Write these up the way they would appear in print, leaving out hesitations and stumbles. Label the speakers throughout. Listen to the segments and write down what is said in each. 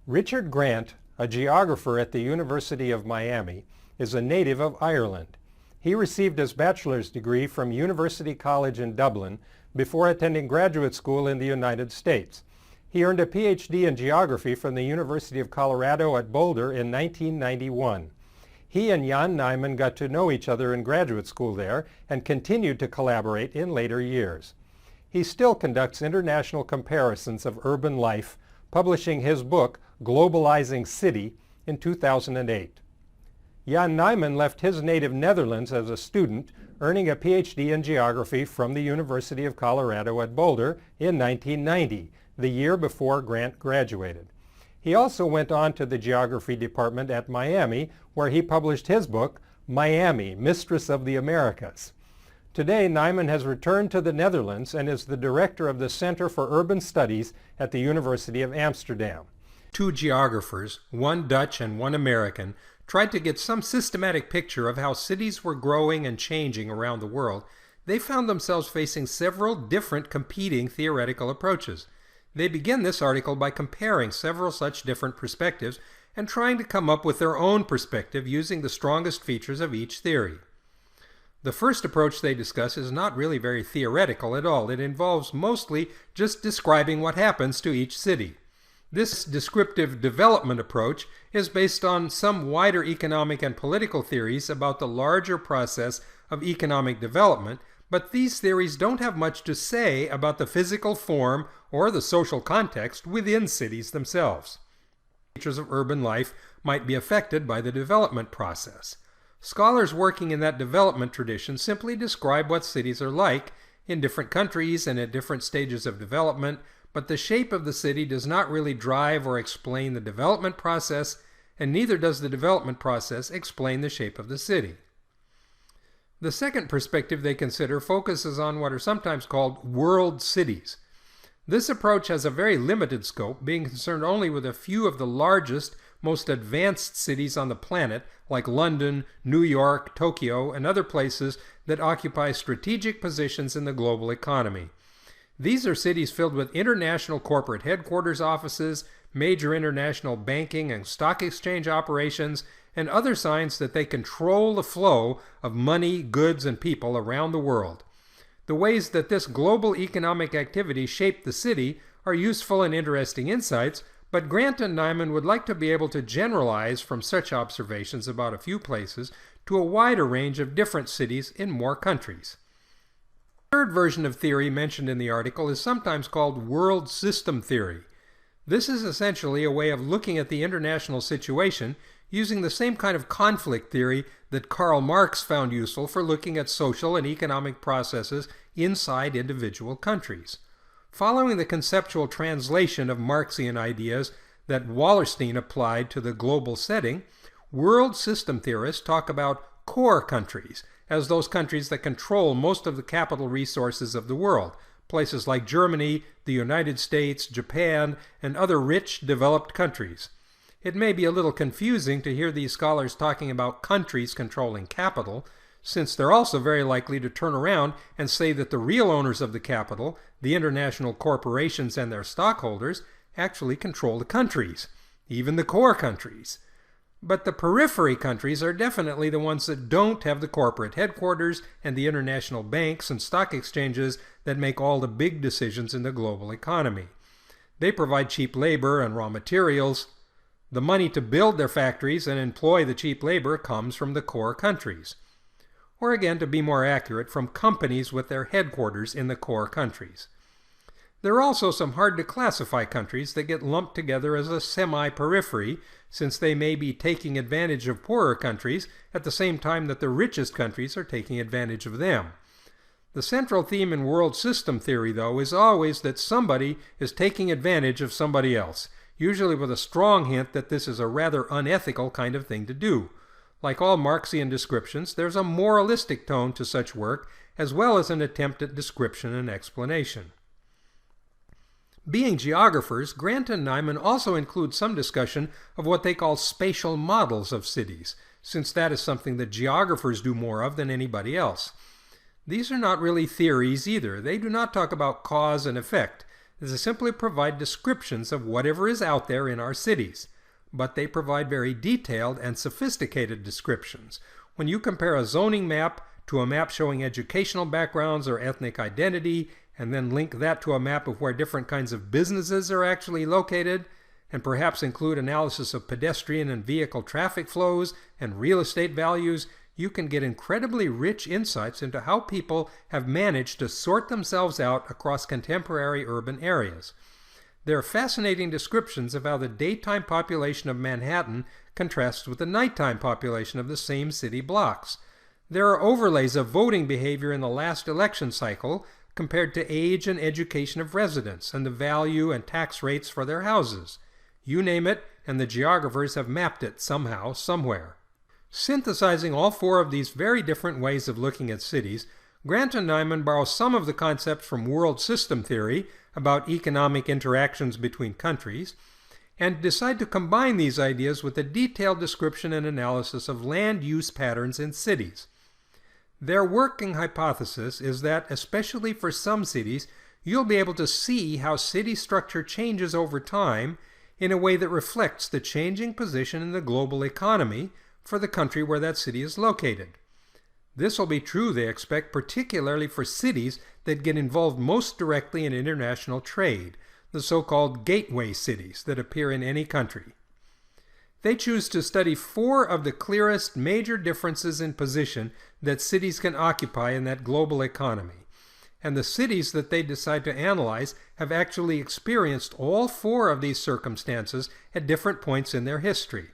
Speaker 1: Richard Grant, a geographer at the University of Miami, is a native of Ireland. He received his bachelor's degree from University College in Dublin before attending graduate school in the United States. He earned a PhD in geography from the University of Colorado at Boulder in 1991. He and Jan Nijman got to know each other in graduate school there and continued to collaborate in later years. He still conducts international comparisons of urban life, publishing his book, Globalizing City, in 2008. Jan Nijman left his native Netherlands as a student, earning a PhD in geography from the University of Colorado at Boulder in 1990, the year before Grant graduated. He also went on to the geography department at Miami, where he published his book, Miami, Mistress of the Americas. Today, Nijman has returned to the Netherlands and is the director of the Center for Urban Studies at the University of Amsterdam. Two geographers, one Dutch and one American, tried to get some systematic picture of how cities were growing and changing around the world. They found themselves facing several different competing theoretical approaches. They begin this article by comparing several such different perspectives and trying to come up with their own perspective using the strongest features of each theory. The first approach they discuss is not really very theoretical at all. It involves mostly just describing what happens to each city. This descriptive development approach is based on some wider economic and political theories about the larger process of economic development, but these theories don't have much to say about the physical form or the social context within cities themselves. Features of urban life might be affected by the development process. Scholars working in that development tradition simply describe what cities are like in different countries and at different stages of development, but the shape of the city does not really drive or explain the development process, and neither does the development process explain the shape of the city. The second perspective they consider focuses on what are sometimes called world cities. This approach has a very limited scope, being concerned only with a few of the largest, most advanced cities on the planet, like London, New York, Tokyo, and other places that occupy strategic positions in the global economy. These are cities filled with international corporate headquarters offices, major international banking and stock exchange operations, and other signs that they control the flow of money, goods, and people around the world. The ways that this global economic activity shaped the city are useful and interesting insights, but Grant and Nijman would like to be able to generalize from such observations about a few places to a wider range of different cities in more countries. The third version of theory mentioned in the article is sometimes called world system theory. This is essentially a way of looking at the international situation using the same kind of conflict theory that Karl Marx found useful for looking at social and economic processes inside individual countries. Following the conceptual translation of Marxian ideas that Wallerstein applied to the global setting, world system theorists talk about core countries as those countries that control most of the capital resources of the world, places like Germany, the United States, Japan, and other rich, developed countries. It may be a little confusing to hear these scholars talking about countries controlling capital, since they're also very likely to turn around and say that the real owners of the capital, the international corporations and their stockholders, actually control the countries, even the core countries. But the periphery countries are definitely the ones that don't have the corporate headquarters and the international banks and stock exchanges that make all the big decisions in the global economy. They provide cheap labor and raw materials. The money to build their factories and employ the cheap labor comes from the core countries. Or again, to be more accurate, from companies with their headquarters in the core countries. There are also some hard-to-classify countries that get lumped together as a semi-periphery, since they may be taking advantage of poorer countries at the same time that the richest countries are taking advantage of them. The central theme in world system theory, though, is always that somebody is taking advantage of somebody else, usually with a strong hint that this is a rather unethical kind of thing to do. Like all Marxian descriptions, there's a moralistic tone to such work, as well as an attempt at description and explanation. Being geographers, Grant and Nijman also include some discussion of what they call spatial models of cities, since that is something that geographers do more of than anybody else. These are not really theories either. They do not talk about cause and effect. They simply provide descriptions of whatever is out there in our cities, but they provide very detailed and sophisticated descriptions. When you compare a zoning map to a map showing educational backgrounds or ethnic identity, and then link that to a map of where different kinds of businesses are actually located, and perhaps include analysis of pedestrian and vehicle traffic flows and real estate values, you can get incredibly rich insights into how people have managed to sort themselves out across contemporary urban areas. There are fascinating descriptions of how the daytime population of Manhattan contrasts with the nighttime population of the same city blocks. There are overlays of voting behavior in the last election cycle compared to age and education of residents and the value and tax rates for their houses. You name it, and the geographers have mapped it somehow, somewhere. Synthesizing all four of these very different ways of looking at cities, Grant and Nijman borrow some of the concepts from world system theory about economic interactions between countries, and decide to combine these ideas with a detailed description and analysis of land use patterns in cities. Their working hypothesis is that, especially for some cities, you'll be able to see how city structure changes over time in a way that reflects the changing position in the global economy for the country where that city is located. This will be true, they expect, particularly for cities that get involved most directly in international trade, the so-called gateway cities that appear in any country. They choose to study four of the clearest major differences in position that cities can occupy in that global economy. And the cities that they decide to analyze have actually experienced all four of these circumstances at different points in their history.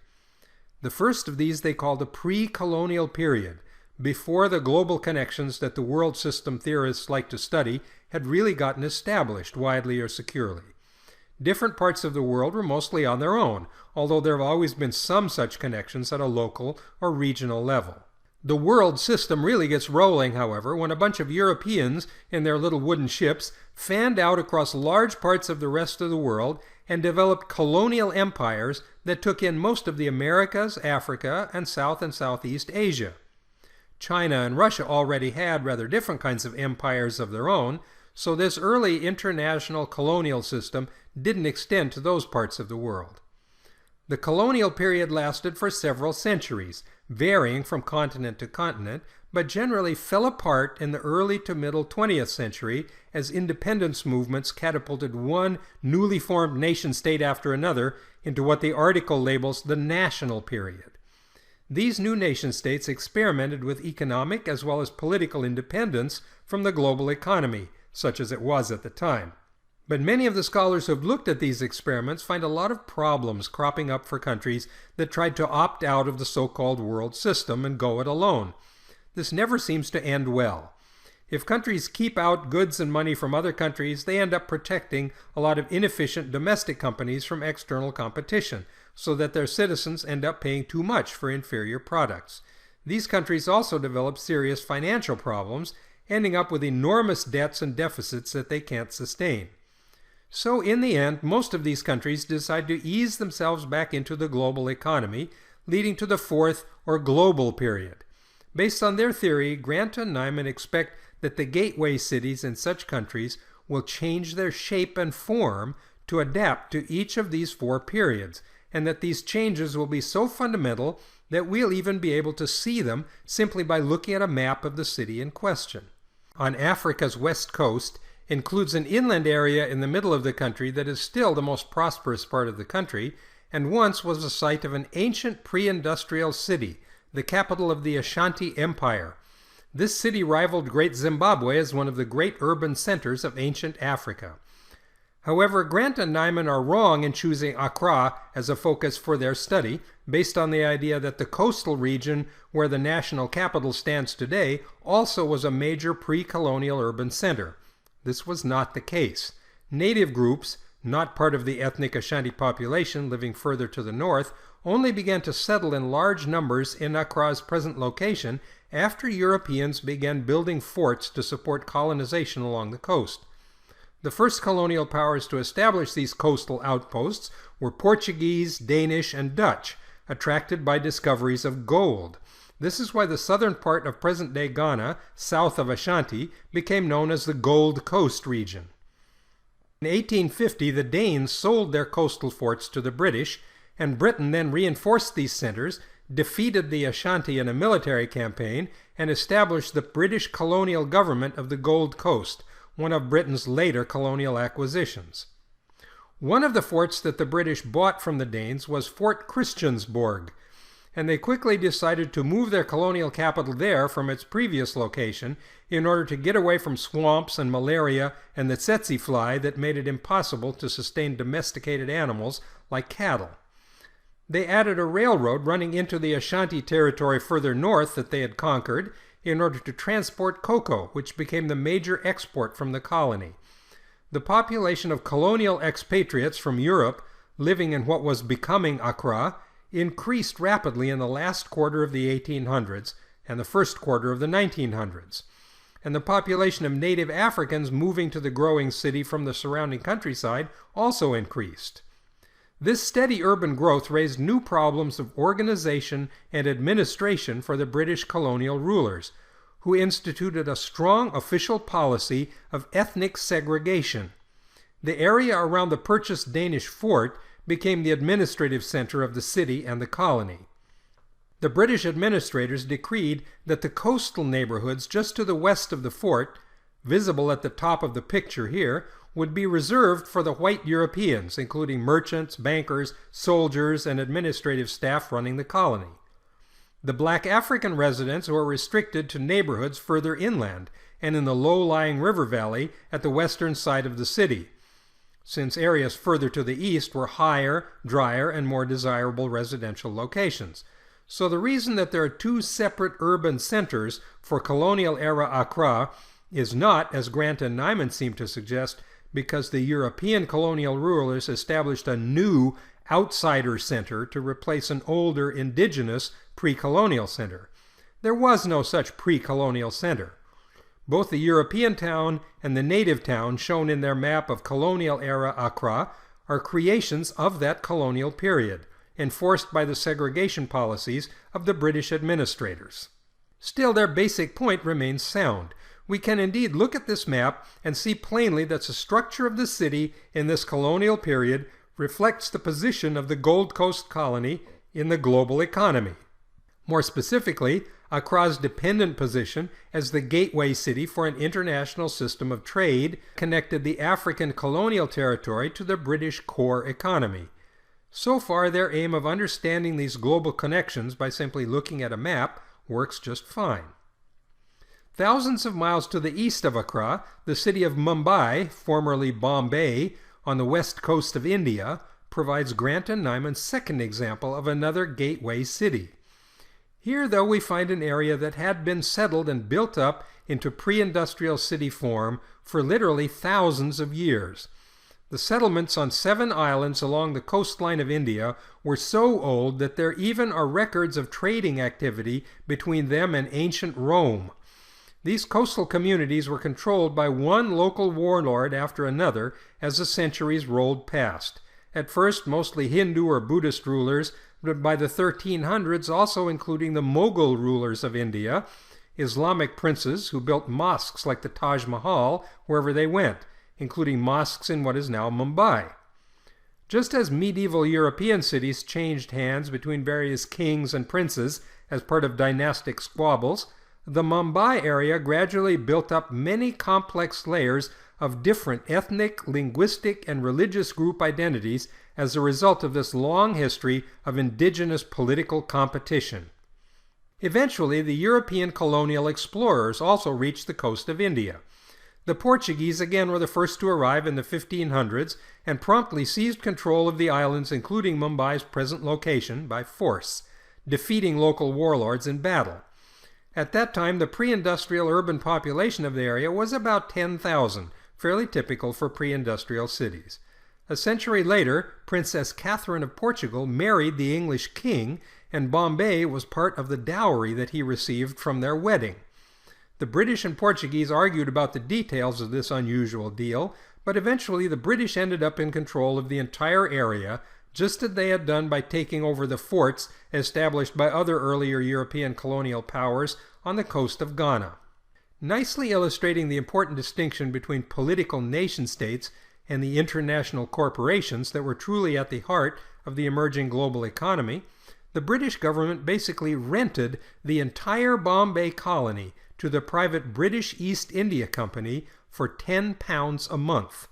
Speaker 1: The first of these they call the Pre-Colonial Period, before the global connections that the world system theorists like to study had really gotten established widely or securely. Different parts of the world were mostly on their own, although there have always been some such connections at a local or regional level. The world system really gets rolling, however, when a bunch of Europeans in their little wooden ships fanned out across large parts of the rest of the world and developed colonial empires that took in most of the Americas, Africa, and South and Southeast Asia. China and Russia already had rather different kinds of empires of their own, so this early international colonial system didn't extend to those parts of the world. The colonial period lasted for several centuries, varying from continent to continent, but generally fell apart in the early to middle 20th century as independence movements catapulted one newly formed nation-state after another into what the article labels the national period. These new nation-states experimented with economic as well as political independence from the global economy, such as it was at the time. But many of the scholars who have looked at these experiments find a lot of problems cropping up for countries that tried to opt out of the so-called world system and go it alone. This never seems to end well. If countries keep out goods and money from other countries, they end up protecting a lot of inefficient domestic companies from external competition, so that their citizens end up paying too much for inferior products. These countries also develop serious financial problems, ending up with enormous debts and deficits that they can't sustain. So in the end, most of these countries decide to ease themselves back into the global economy, leading to the fourth or global period. Based on their theory, Grant and Nijman expect that the gateway cities in such countries will change their shape and form to adapt to each of these four periods, and that these changes will be so fundamental that we'll even be able to see them simply by looking at a map of the city in question. On Africa's west coast includes an inland area in the middle of the country that is still the most prosperous part of the country, and once was the site of an ancient pre-industrial city, the capital of the Ashanti Empire. This city rivaled Great Zimbabwe as one of the great urban centers of ancient Africa. However, Grant and Nijman are wrong in choosing Accra as a focus for their study, based on the idea that the coastal region where the national capital stands today also was a major pre-colonial urban center. This was not the case. Native groups, not part of the ethnic Ashanti population living further to the north, only began to settle in large numbers in Accra's present location after Europeans began building forts to support colonization along the coast. The first colonial powers to establish these coastal outposts were Portuguese, Danish, and Dutch, attracted by discoveries of gold. This is why the southern part of present-day Ghana, south of Ashanti, became known as the Gold Coast region. In 1850, the Danes sold their coastal forts to the British, and Britain then reinforced these centers, defeated the Ashanti in a military campaign, and established the British colonial government of the Gold Coast, one of Britain's later colonial acquisitions. One of the forts that the British bought from the Danes was Fort Christiansborg, and they quickly decided to move their colonial capital there from its previous location in order to get away from swamps and malaria and the tsetse fly that made it impossible to sustain domesticated animals like cattle. They added a railroad running into the Ashanti territory further north that they had conquered in order to transport cocoa, which became the major export from the colony. The population of colonial expatriates from Europe living in what was becoming Accra increased rapidly in the last quarter of the 1800s and the first quarter of the 1900s, and the population of native Africans moving to the growing city from the surrounding countryside also increased. This steady urban growth raised new problems of organization and administration for the British colonial rulers, who instituted a strong official policy of ethnic segregation. The area around the purchased Danish fort became the administrative center of the city and the colony. The British administrators decreed that the coastal neighborhoods just to the west of the fort, visible at the top of the picture here, would be reserved for the white Europeans, including merchants, bankers, soldiers, and administrative staff running the colony. The black African residents were restricted to neighborhoods further inland and in the low-lying river valley at the western side of the city, since areas further to the east were higher, drier, and more desirable residential locations. So the reason that there are two separate urban centers for colonial-era Accra is not, as Grant and Nijman seem to suggest, because the European colonial rulers established a new outsider center to replace an older indigenous pre-colonial center. There was no such pre-colonial center. Both the European town and the native town shown in their map of colonial-era Accra are creations of that colonial period, enforced by the segregation policies of the British administrators. Still, their basic point remains sound. We can indeed look at this map and see plainly that the structure of the city in this colonial period reflects the position of the Gold Coast colony in the global economy. More specifically, Accra's dependent position as the gateway city for an international system of trade connected the African colonial territory to the British core economy. So far, their aim of understanding these global connections by simply looking at a map works just fine. Thousands of miles to the east of Accra, the city of Mumbai, formerly Bombay, on the west coast of India, provides Grant and Nijman's second example of another gateway city. Here, though, we find an area that had been settled and built up into pre-industrial city form for literally thousands of years. The settlements on 7 islands along the coastline of India were so old that there even are records of trading activity between them and ancient Rome. These coastal communities were controlled by one local warlord after another as the centuries rolled past. At first, mostly Hindu or Buddhist rulers, but by the 1300s also including the Mughal rulers of India, Islamic princes who built mosques like the Taj Mahal wherever they went, including mosques in what is now Mumbai. Just as medieval European cities changed hands between various kings and princes as part of dynastic squabbles, the Mumbai area gradually built up many complex layers of different ethnic, linguistic, and religious group identities as a result of this long history of indigenous political competition. Eventually, the European colonial explorers also reached the coast of India. The Portuguese again were the first to arrive in the 1500s and promptly seized control of the islands, including Mumbai's present location, by force, defeating local warlords in battle. At that time, the pre-industrial urban population of the area was about 10,000, fairly typical for pre-industrial cities. A century later, Princess Catherine of Portugal married the English king, and Bombay was part of the dowry that he received from their wedding. The British and Portuguese argued about the details of this unusual deal, but eventually the British ended up in control of the entire area, just as they had done by taking over the forts established by other earlier European colonial powers on the coast of Ghana. Nicely illustrating the important distinction between political nation-states and the international corporations that were truly at the heart of the emerging global economy, the British government basically rented the entire Bombay colony to the private British East India Company for £10 a month.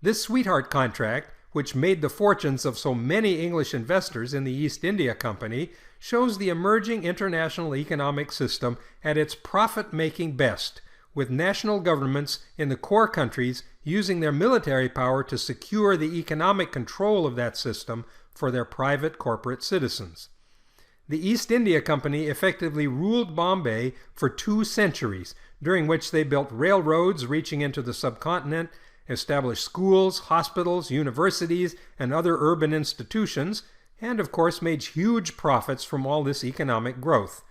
Speaker 1: This sweetheart contract, which made the fortunes of so many English investors in the East India Company, shows the emerging international economic system at its profit-making best, with national governments in the core countries using their military power to secure the economic control of that system for their private corporate citizens. The East India Company effectively ruled Bombay for 2 centuries, during which they built railroads reaching into the subcontinent, established schools, hospitals, universities, and other urban institutions, and of course made huge profits from all this economic growth.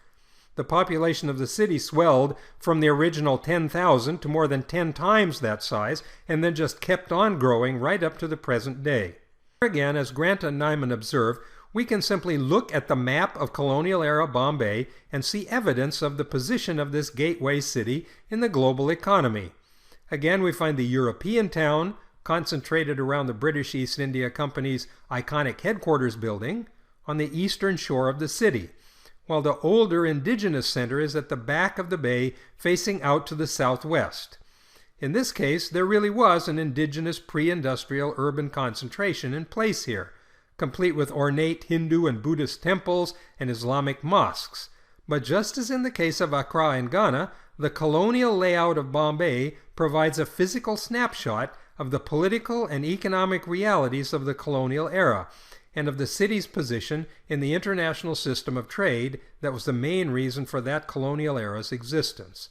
Speaker 1: The population of the city swelled from the original 10,000 to more than 10 times that size, and then just kept on growing right up to the present day. Again, as Grant and Nijman observe, we can simply look at the map of colonial-era Bombay and see evidence of the position of this gateway city in the global economy. Again, we find the European town, concentrated around the British East India Company's iconic headquarters building, on the eastern shore of the city, while the older indigenous center is at the back of the bay facing out to the southwest. In this case, there really was an indigenous pre-industrial urban concentration in place here, complete with ornate Hindu and Buddhist temples and Islamic mosques. But just as in the case of Accra in Ghana, the colonial layout of Bombay provides a physical snapshot of the political and economic realities of the colonial era, and of the city's position in the international system of trade that was the main reason for that colonial era's existence.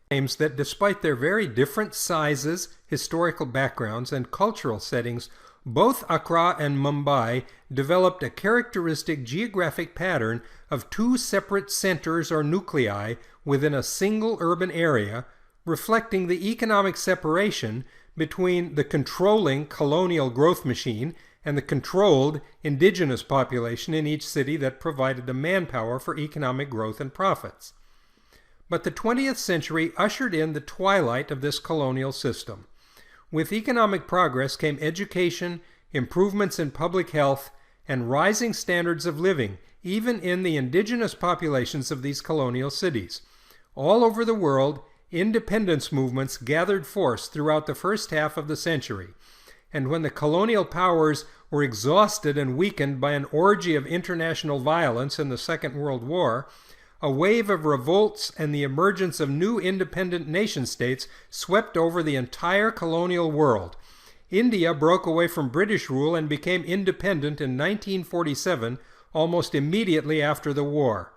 Speaker 1: Claims that despite their very different sizes, historical backgrounds, and cultural settings, both Accra and Mumbai developed a characteristic geographic pattern of 2 separate centers or nuclei within a single urban area, reflecting the economic separation between the controlling colonial growth machine and the controlled indigenous population in each city that provided the manpower for economic growth and profits. But the 20th century ushered in the twilight of this colonial system. With economic progress came education, improvements in public health, and rising standards of living, even in the indigenous populations of these colonial cities. All over the world, independence movements gathered force throughout the first half of the century, and when the colonial powers were exhausted and weakened by an orgy of international violence in the Second World War, a wave of revolts and the emergence of new independent nation-states swept over the entire colonial world. India broke away from British rule and became independent in 1947, almost immediately after the war.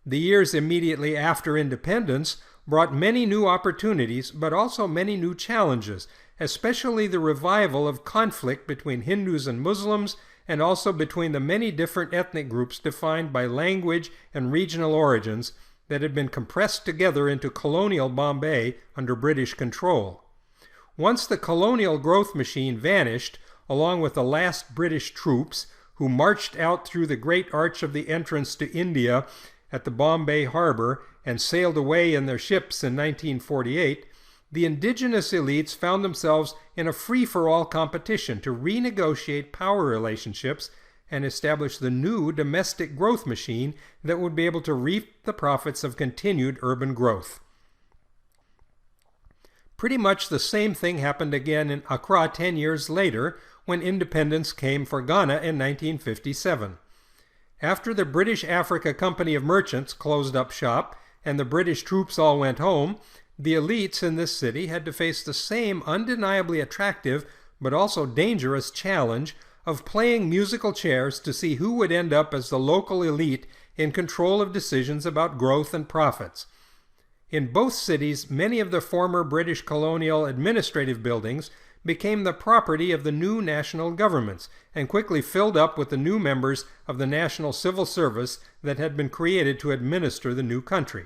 Speaker 1: The years immediately after independence brought many new opportunities, but also many new challenges, especially the revival of conflict between Hindus and Muslims, and also between the many different ethnic groups defined by language and regional origins that had been compressed together into colonial Bombay under British control. Once the colonial growth machine vanished, along with the last British troops, who marched out through the great arch of the entrance to India at the Bombay harbor and sailed away in their ships in 1948, the indigenous elites found themselves in a free-for-all competition to renegotiate power relationships and establish the new domestic growth machine that would be able to reap the profits of continued urban growth. Pretty much the same thing happened again in Accra 10 years later when independence came for Ghana in 1957. After the British Africa Company of Merchants closed up shop and the British troops all went home, the elites in this city had to face the same undeniably attractive but also dangerous challenge of playing musical chairs to see who would end up as the local elite in control of decisions about growth and profits. In both cities, many of the former British colonial administrative buildings became the property of the new national governments and quickly filled up with the new members of the National Civil Service that had been created to administer the new country.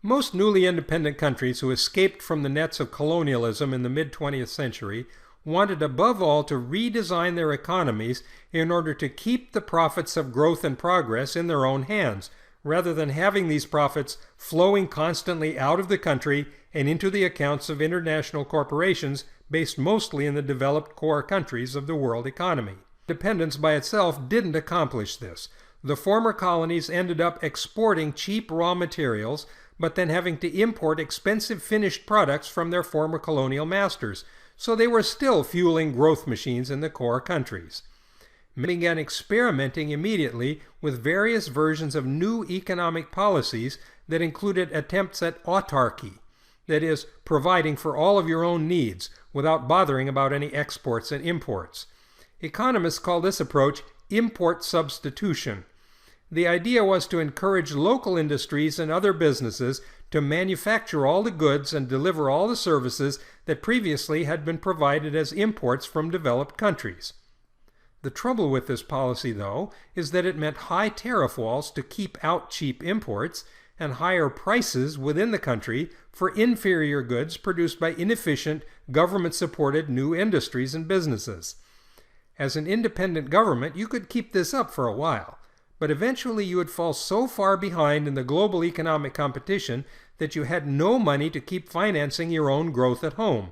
Speaker 1: Most newly independent countries who escaped from the nets of colonialism in the mid-20th century wanted above all to redesign their economies in order to keep the profits of growth and progress in their own hands, rather than having these profits flowing constantly out of the country and into the accounts of international corporations based mostly in the developed core countries of the world economy. Independence by itself didn't accomplish this. The former colonies ended up exporting cheap raw materials, but then having to import expensive finished products from their former colonial masters, so they were still fueling growth machines in the core countries. Many began experimenting immediately with various versions of new economic policies that included attempts at autarky, that is, providing for all of your own needs without bothering about any exports and imports. Economists call this approach import substitution. The idea was to encourage local industries and other businesses to manufacture all the goods and deliver all the services that previously had been provided as imports from developed countries. The trouble with this policy, though, is that it meant high tariff walls to keep out cheap imports and higher prices within the country for inferior goods produced by inefficient, government-supported new industries and businesses. As an independent government, you could keep this up for a while, but eventually you would fall so far behind in the global economic competition that you had no money to keep financing your own growth at home,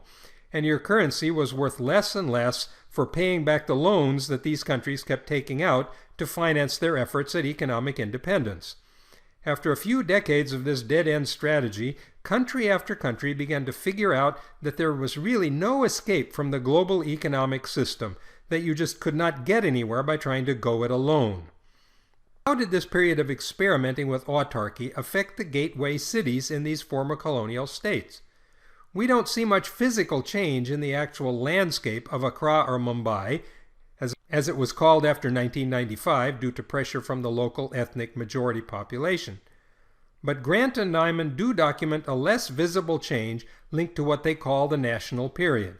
Speaker 1: and your currency was worth less and less for paying back the loans that these countries kept taking out to finance their efforts at economic independence. After a few decades of this dead-end strategy, country after country began to figure out that there was really no escape from the global economic system, that you just could not get anywhere by trying to go it alone. How did this period of experimenting with autarky affect the gateway cities in these former colonial states? We don't see much physical change in the actual landscape of Accra or Mumbai, as it was called after 1995 due to pressure from the local ethnic majority population. But Grant and Nijman do document a less visible change linked to what they call the national period.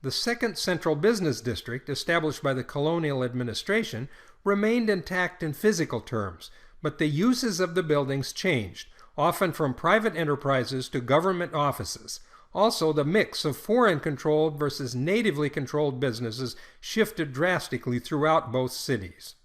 Speaker 1: The second central business district, established by the colonial administration, remained intact in physical terms, but the uses of the buildings changed, often from private enterprises to government offices. Also, the mix of foreign-controlled versus natively controlled businesses shifted drastically throughout both cities.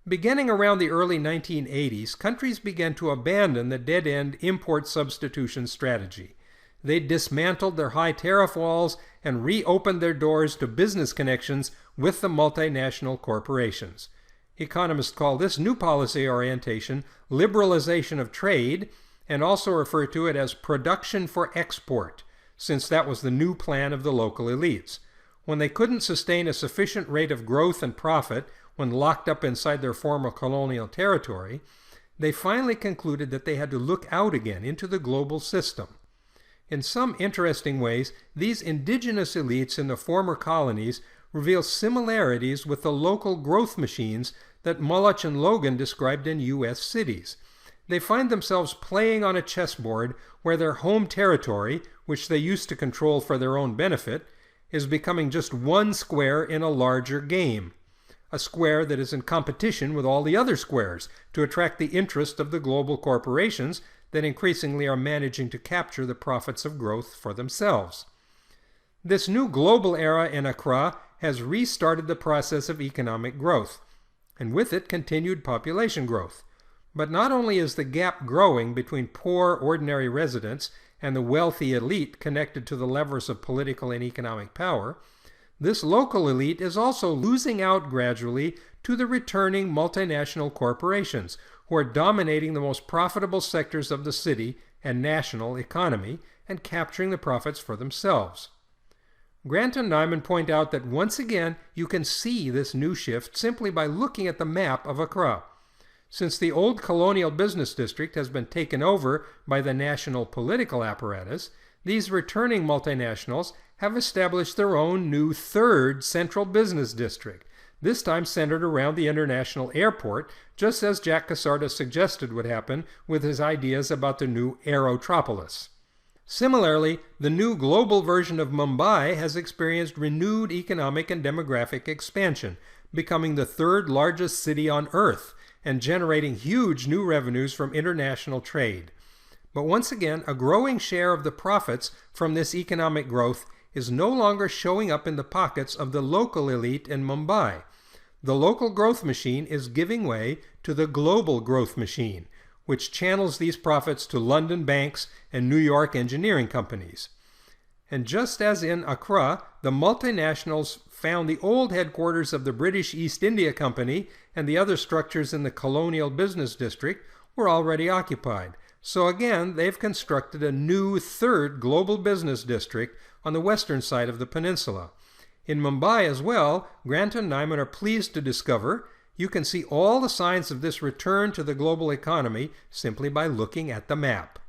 Speaker 1: Beginning around the early 1980s, countries began to abandon the dead-end import substitution strategy. They dismantled their high tariff walls and reopened their doors to business connections with the multinational corporations. Economists call this new policy orientation liberalization of trade, and also refer to it as production for export, since that was the new plan of the local elites. When they couldn't sustain a sufficient rate of growth and profit when locked up inside their former colonial territory, they finally concluded that they had to look out again into the global system. In some interesting ways, these indigenous elites in the former colonies reveal similarities with the local growth machines that Mullich and Logan described in U.S. cities. They find themselves playing on a chessboard where their home territory, which they used to control for their own benefit, is becoming just one square in a larger game. A square that is in competition with all the other squares to attract the interest of the global corporations that increasingly are managing to capture the profits of growth for themselves. This new global era in Accra has restarted the process of economic growth, and with it continued population growth. But not only is the gap growing between poor, ordinary residents and the wealthy elite connected to the levers of political and economic power, this local elite is also losing out gradually to the returning multinational corporations, who are dominating the most profitable sectors of the city and national economy and capturing the profits for themselves. Grant and Nijman point out that once again you can see this new shift simply by looking at the map of Accra. Since the old colonial business district has been taken over by the national political apparatus, these returning multinationals have established their own new third central business district, this time centered around the international airport, just as Jack Cassarda suggested would happen with his ideas about the new aerotropolis. Similarly, the new global version of Mumbai has experienced renewed economic and demographic expansion, becoming the third largest city on Earth, and generating huge new revenues from international trade. But once again, a growing share of the profits from this economic growth is no longer showing up in the pockets of the local elite in Mumbai. The local growth machine is giving way to the global growth machine, which channels these profits to London banks and New York engineering companies. And just as in Accra, the multinationals found the old headquarters of the British East India Company and the other structures in the colonial business district were already occupied. So again, they've constructed a new third global business district on the western side of the peninsula. In Mumbai as well, Grant and Nijman are pleased to discover you can see all the signs of this return to the global economy simply by looking at the map.